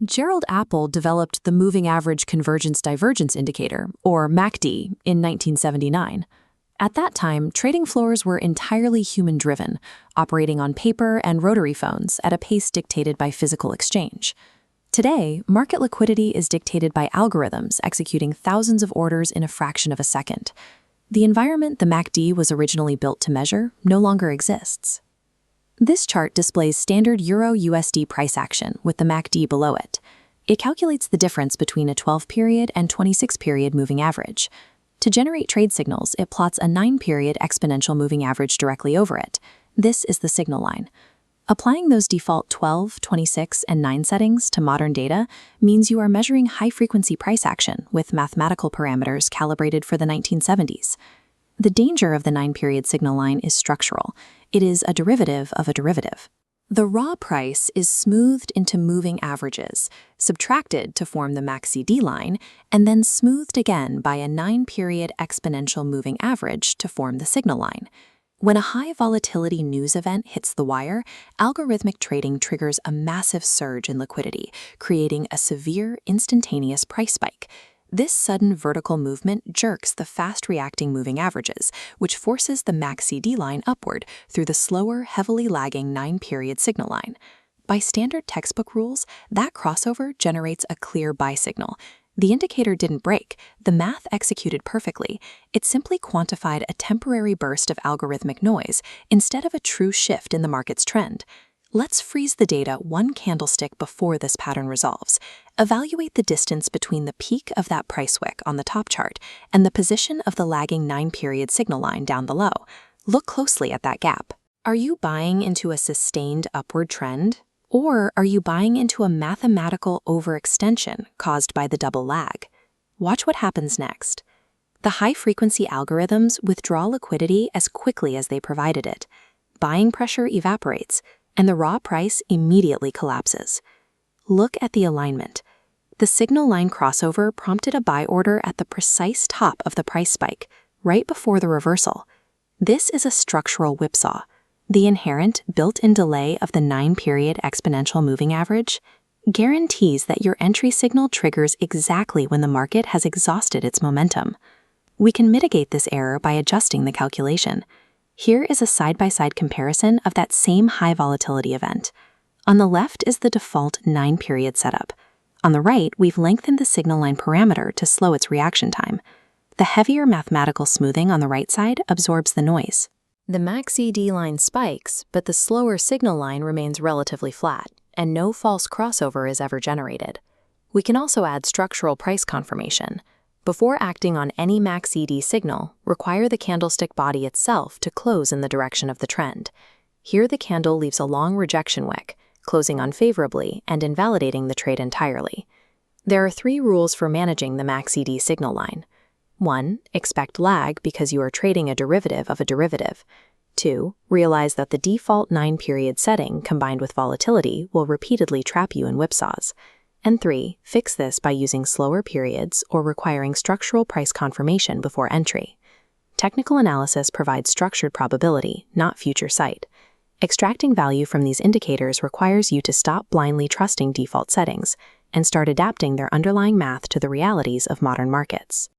Gerald Apple developed the Moving Average Convergence Divergence Indicator, or MACD, in 1979. At that time, trading floors were entirely human-driven, operating on paper and rotary phones at a pace dictated by physical exchange. Today, market liquidity is dictated by algorithms executing thousands of orders in a fraction of a second. The environment the MACD was originally built to measure no longer exists. This chart displays standard Euro-USD price action with the MACD below it. It calculates the difference between a 12-period and 26-period moving average. To generate trade signals, it plots a 9-period exponential moving average directly over it. This is the signal line. Applying those default 12, 26, and 9 settings to modern data means you are measuring high-frequency price action with mathematical parameters calibrated for the 1970s. The danger of the 9-period signal line is structural. It is a derivative of a derivative. The raw price is smoothed into moving averages, subtracted to form the MACD line, and then smoothed again by a 9-period exponential moving average to form the signal line. When a high volatility news event hits the wire, algorithmic trading triggers a massive surge in liquidity, creating a severe instantaneous price spike. This sudden vertical movement jerks the fast-reacting moving averages, which forces the MACD line upward through the slower, heavily lagging 9-period signal line. By standard textbook rules, that crossover generates a clear buy signal. The indicator didn't break. The math executed perfectly. It simply quantified a temporary burst of algorithmic noise instead of a true shift in the market's trend. Let's freeze the data one candlestick before this pattern resolves. Evaluate the distance between the peak of that price wick on the top chart and the position of the lagging 9-period signal line down below. Look closely at that gap. Are you buying into a sustained upward trend? Or are you buying into a mathematical overextension caused by the double lag? Watch what happens next. The high-frequency algorithms withdraw liquidity as quickly as they provided it. Buying pressure evaporates, and the raw price immediately collapses. Look at the alignment. The signal line crossover prompted a buy order at the precise top of the price spike, right before the reversal. This is a structural whipsaw. The inherent built-in delay of the 9-period exponential moving average guarantees that your entry signal triggers exactly when the market has exhausted its momentum. We can mitigate this error by adjusting the calculation. Here is a side-by-side comparison of that same high volatility event. On the left is the default 9-period setup. On the right, we've lengthened the signal line parameter to slow its reaction time. The heavier mathematical smoothing on the right side absorbs the noise. The MACD line spikes, but the slower signal line remains relatively flat, and no false crossover is ever generated. We can also add structural price confirmation. Before acting on any MACD signal, require the candlestick body itself to close in the direction of the trend. Here the candle leaves a long rejection wick, closing unfavorably and invalidating the trade entirely. There are 3 rules for managing the MACD signal line. 1. Expect lag because you are trading a derivative of a derivative. 2. Realize that the default 9-period setting combined with volatility will repeatedly trap you in whipsaws. And 3. Fix this by using slower periods or requiring structural price confirmation before entry. Technical analysis provides structured probability, not future sight. Extracting value from these indicators requires you to stop blindly trusting default settings and start adapting their underlying math to the realities of modern markets.